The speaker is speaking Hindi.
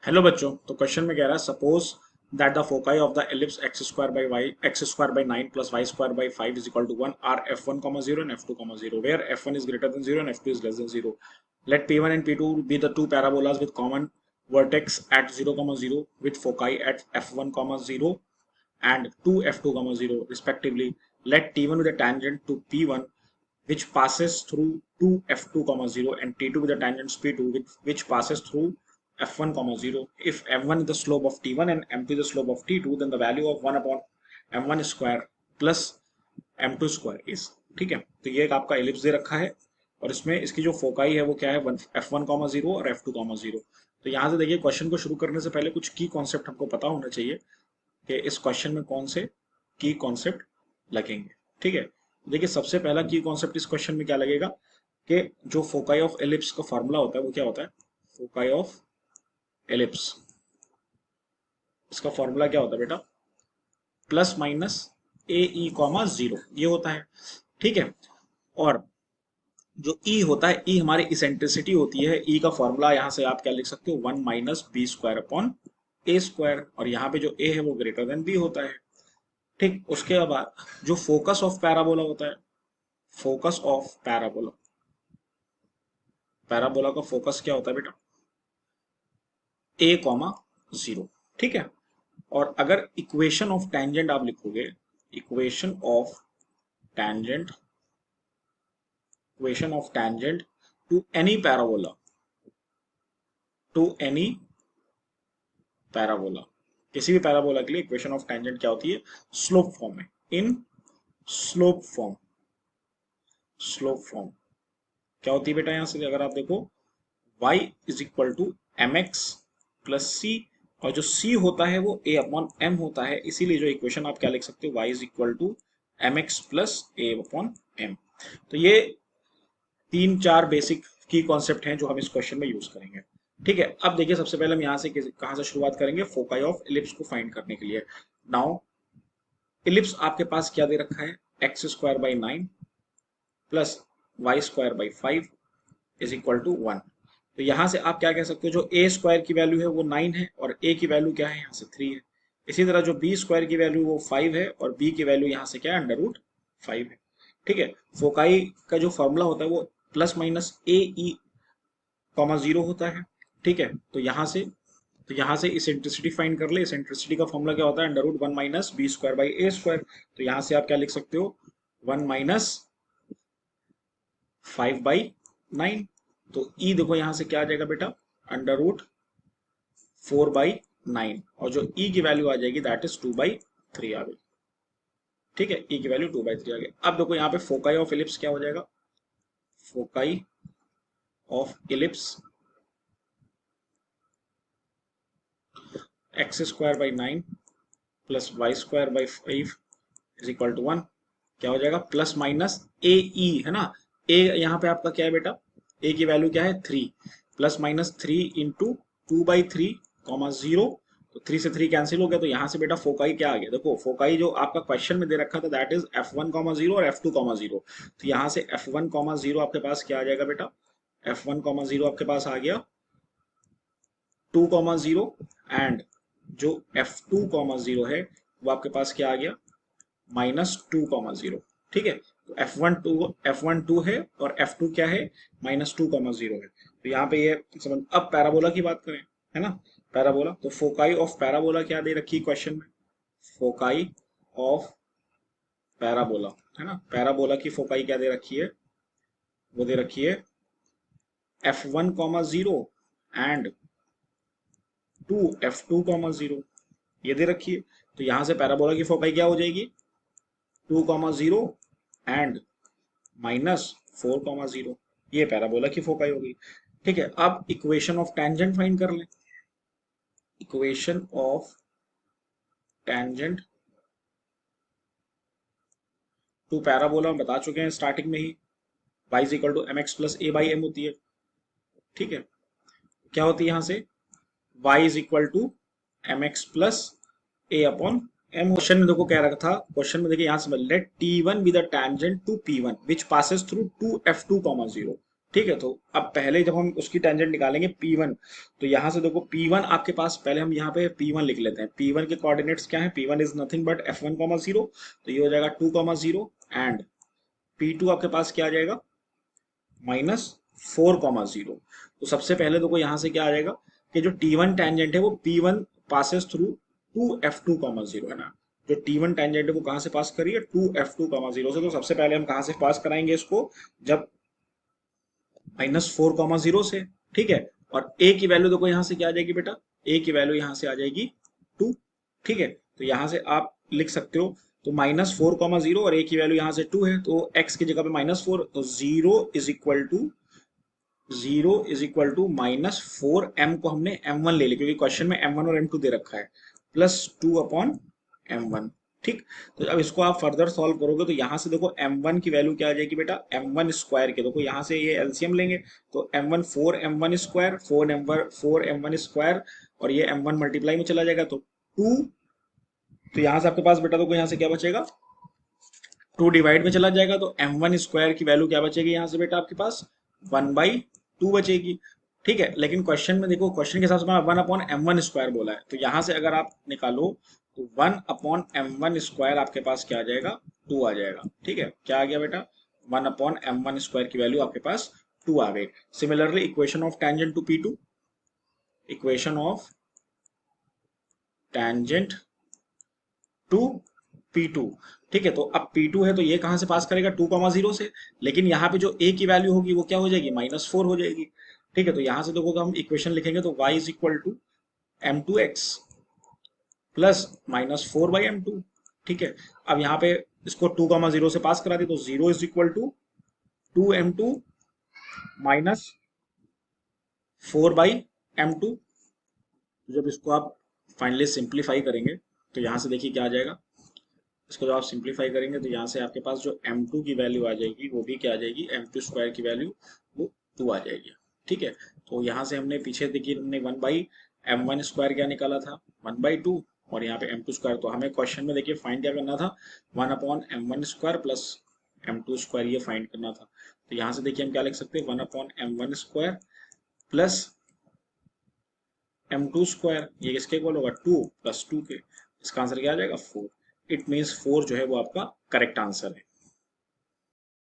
हेलो बच्चों, तो क्वेश्चन में कह रहा है suppose that the foci of the ellipse x square by 9 plus y square by 5 is equal to 1 are f1 comma 0 and f2 comma 0 where f1 is greater than 0 and f2 is less than 0. Let p1 and p2 be the two parabolas with common vertex at 0 comma 0 with foci at f1 comma 0 and 2 f2 comma 0 respectively. Let t1 with a tangent to p1 which passes through 2 f2 comma 0 and t2 with the tangents p2 which passes through f1 comma 0. If m1 is the slope of t1 and m2 is the slope of t2, then the value of 1 upon m1 square plus m2 square is. ठीक है, तो ये एक आपका एलिप्स दे रखा है और इसमें इसकी जो फोकाई है वो क्या है, f1 कॉमा 0 और f2 कॉमा 0. तो यहाँ से देखिए, क्वेश्चन को शुरू करने से पहले कुछ की कॉन्सेप्ट हमको पता होना चाहिए कि इस क्वेश्चन में कौन से की कॉन्सेप्ट लगेंगे. ठीक है, देखिए सबसे पहला की कॉन्सेप्ट इस क्वेश्चन में क्या लगेगा कि जो फोकाई ऑफ एलिप्स का फॉर्मूला होता है वो क्या होता है. फोकाई ऑफ एलिप्स, इसका फॉर्मूला क्या होता है बेटा, प्लस माइनस ए ई कॉमा 0 ये होता है. ठीक है, और जो ई होता है, ई हमारी इसेंट्रिसिटी होती है. ई का फॉर्मूला यहां से आप क्या लिख सकते हो, 1 माइनस बी स्क्वायर अपॉन ए स्क्वायर, और यहाँ पे जो ए है वो ग्रेटर देन बी होता है. ठीक, उसके बाद जो फोकस ऑफ पैराबोला होता है, फोकस ऑफ पैराबोला, पैराबोला का फोकस क्या होता है बेटा, ए कॉमा 0. ठीक है, और अगर इक्वेशन ऑफ टेंजेंट आप लिखोगे, equation of tangent, equation of tangent to any parabola, to any parabola, किसी भी पैराबोला के लिए इक्वेशन ऑफ टेंजेंट क्या होती है, स्लोप फॉर्म में, इन स्लोप फॉर्म. स्लोप फॉर्म क्या होती है बेटा, यहां से अगर आप देखो y is equal to M x plus C, और जो c होता है वो a अपॉन m होता है, इसीलिए जो इक्वेशन आप क्या लिख सकते हो, y is equal to M x plus a upon m. तो ये 3-4 बेसिक की कॉन्सेप्ट हैं जो हम इस क्वेश्चन में यूज करेंगे. ठीक है, अब देखिए सबसे पहले हम यहाँ से कहाँ से शुरुआत करेंगे, फोकाई ऑफ इलिप्स को फाइंड करने के लिए. नाउ इलिप्स आपके पास क्या दे रखा है, x square by 9 plus y square by 5 is equal to 1. तो यहां से आप क्या कह सकते हो, जो ए स्क्वायर की वैल्यू है वो 9 है और ए की वैल्यू क्या है, यहाँ से 3 है. इसी तरह जो बी स्क्वायर की वैल्यू वो 5 है और बी की वैल्यू यहाँ से क्या है, अंडर रूट 5 है. ठीक है, फोकाई का जो फॉर्मूला होता है वो प्लस माइनस ए ई कॉमा 0 होता है. ठीक है, तो यहाँ से इसेंट्रिसिटी फाइंड कर ले. इसेंट्रिसिटी का फॉर्मूला क्या होता है, under root 1 minus b square by a square. तो यहाँ से आप क्या लिख सकते हो, 1 माइनस 5 बाई 9. तो ई देखो यहाँ से क्या आ जाएगा बेटा, अंडर रूट 4 बाई 9, और जो ई की वैल्यू आ जाएगी दैट इज 2 बाई 3 आ गई. ठीक है, ई की वैल्यू 2 बाई 3 आ गई. अब देखो यहाँ पे फोकाई ऑफ इलिप्स क्या हो जाएगा, foci of ellipse x square by 9 plus y square by 5 is equal to 1. क्या हो जाएगा, प्लस माइनस ए ई है ना, ए यहाँ पे आपका क्या है बेटा, ए की वैल्यू क्या है 3, plus minus 3 into 2 by 3 comma 0. तो 3 से 3 कैंसिल हो गया, तो यहाँ से बेटा फोकाई क्या आ गया, देखो फोकाई जो आपका क्वेश्चन में दे रखा था दैट इज f1 कॉमा 0 और f2 कॉमा 0. तो यहाँ से f1 कॉमा 0 आपके पास क्या आ जाएगा बेटा, f1 कॉमा 0 आपके पास आ गया 2 कॉमा 0, एंड जो f2 कॉमा 0 है वो आपके पास क्या आ गया, माइनस 2 कॉमा 0. ठीक है, तो f1 2 है और f2 क्या है, माइनस 2 कॉमा 0 है. तो यहाँ पे ये समझ. अब पैराबोला की बात करें, है ना, पैराबोला, तो फोकाई ऑफ पैराबोला क्या दे रखी है क्वेश्चन में, फोकाई ऑफ पैराबोला, है ना, पैराबोला की फोकाई क्या दे रखी है, वो दे रखी है f1 comma 0 and 2 f2 comma 0 ये दे रखी है. तो यहां से पैराबोला की फोकाई क्या हो जाएगी, 2 कॉमा 0 एंड माइनस 4 कॉमा 0, ये पैराबोला की फोकाई होगी. ठीक है, अब इक्वेशन ऑफ टेंजेंट फाइंड कर लें. Equation of tangent to parabola हम बता चुके हैं स्टार्टिंग में ही, y is equal to M x plus a by m होती है. ठीक है, क्या होती है यहाँ से, y is equal to M x plus a upon m. Question में देखो क्या रखा था, क्वेश्चन में देखिए यहाँ से let t1 be the tangent to p1 which passes through 2 f2 comma 0. ठीक है, तो अब पहले जब हम उसकी टेंजेंट निकालेंगे P1, तो यहाँ से देखो P1 आपके पास, पहले हम यहाँ पे P1 लिख लेते हैं। P1 के कोऑर्डिनेट्स क्या है? P1 is nothing but F1, 0, तो ये हो जाएगा 2, 0 एंड P2 आपके पास क्या आ जाएगा? -4, 0। तो सबसे पहले देखो यहाँ से क्या आ जाएगा कि जो T1 टेंजेंट है वो P1 पासेस थ्रू 2F2, 0 है ना। जो T1 टेंजेंट है वो कहाँ से पास करिए? 2F2, 0 से। तो सबसे पहले हम कहाँ से पास कराएंगे इसको? जब -4, 0 से, ठीक है। और ए की वैल्यू देखो यहाँ से क्या आ जाएगी बेटा? ए की वैल्यू यहाँ से आ जाएगी 2, ठीक है। तो यहाँ से आप लिख सकते हो, तो -4, 0 और ए की वैल्यू यहाँ से 2 है, तो x की जगह पे -4, तो 0 इज इक्वल टू -4m को हमने m1 ले लिया, क्योंकि क्वेश्चन में m1 और m2 दे रखा है, +2/m1, ठीक। तो अब इसको आप फर्दर सॉल्व करोगे तो यहाँ से देखो m1 की वैल्यू क्या आ जाएगी बेटा? m1 स्क्वायर के, देखो यहाँ से ये एलसीएम लेंगे, तो m1 4m1 square, 4m1 square, और ये m1 मल्टीप्लाई में चला जाएगा तो 2। तो यहाँ से आपके पास बेटा देखो यहाँ से क्या बचेगा? 2 डिवाइड में चला जाएगा, तो m1 स्क्वायर की वैल्यू क्या बचेगी यहाँ से बेटा? आपके पास 1/2 बचेगी, ठीक है। लेकिन क्वेश्चन में देखो, क्वेश्चन के हिसाब से 1/m1 स्क्वायर बोला है, तो यहाँ से अगर आप निकालो तो 1/m1 स्क्वायर आपके पास क्या आ जाएगा? 2 आ जाएगा, ठीक है। क्या आ गया बेटा? 1/m1 स्क्वायर की वैल्यू आपके पास 2 आ गई। Similarly equation of tangent to P2, equation of tangent to P2, ठीक है। तो अब P2 है तो ये कहां से पास करेगा? 2, 0 से, लेकिन यहाँ पे जो a की वैल्यू होगी वो क्या हो जाएगी? -4 हो जाएगी, ठीक है। तो यहां से देखो तो हम इक्वेशन लिखेंगे तो y is equal to m2x plus -4/m2, ठीक है। अब यहाँ पे इसको 2, 0 से पास करा दी, तो 0 is equal to 2m2 -4/m2। जब इसको आप फाइनली सिंप्लीफाई करेंगे तो यहाँ से देखिए क्या आ जाएगा? इसको जब आप सिंप्लीफाई करेंगे तो यहाँ से आपके पास जो m2 की वैल्यू आ जाएगी वो भी क्या आ जाएगी? m2 स्क्वायर की वैल्यू वो 2 आ जाएगी, ठीक है। तो यहाँ से हमने पीछे देखिए हमने 1/m1 स्क्वायर क्या निकाला था? 1/2, और यहाँ पे m2 स्क्वायर। तो हमें क्वेश्चन में देखिए फाइंड क्या करना था? 1/m1 square plus m2 square, ये फाइंड करना था। तो यहाँ से देखिए हम क्या लिख सकते हैं? 1/m1 square plus m2 square, ये किसके इक्वल होगा? 2 + 2 के। इसका आंसर क्या आ जाएगा? 4। इट मीन्स 4 जो है वो आपका करेक्ट आंसर है।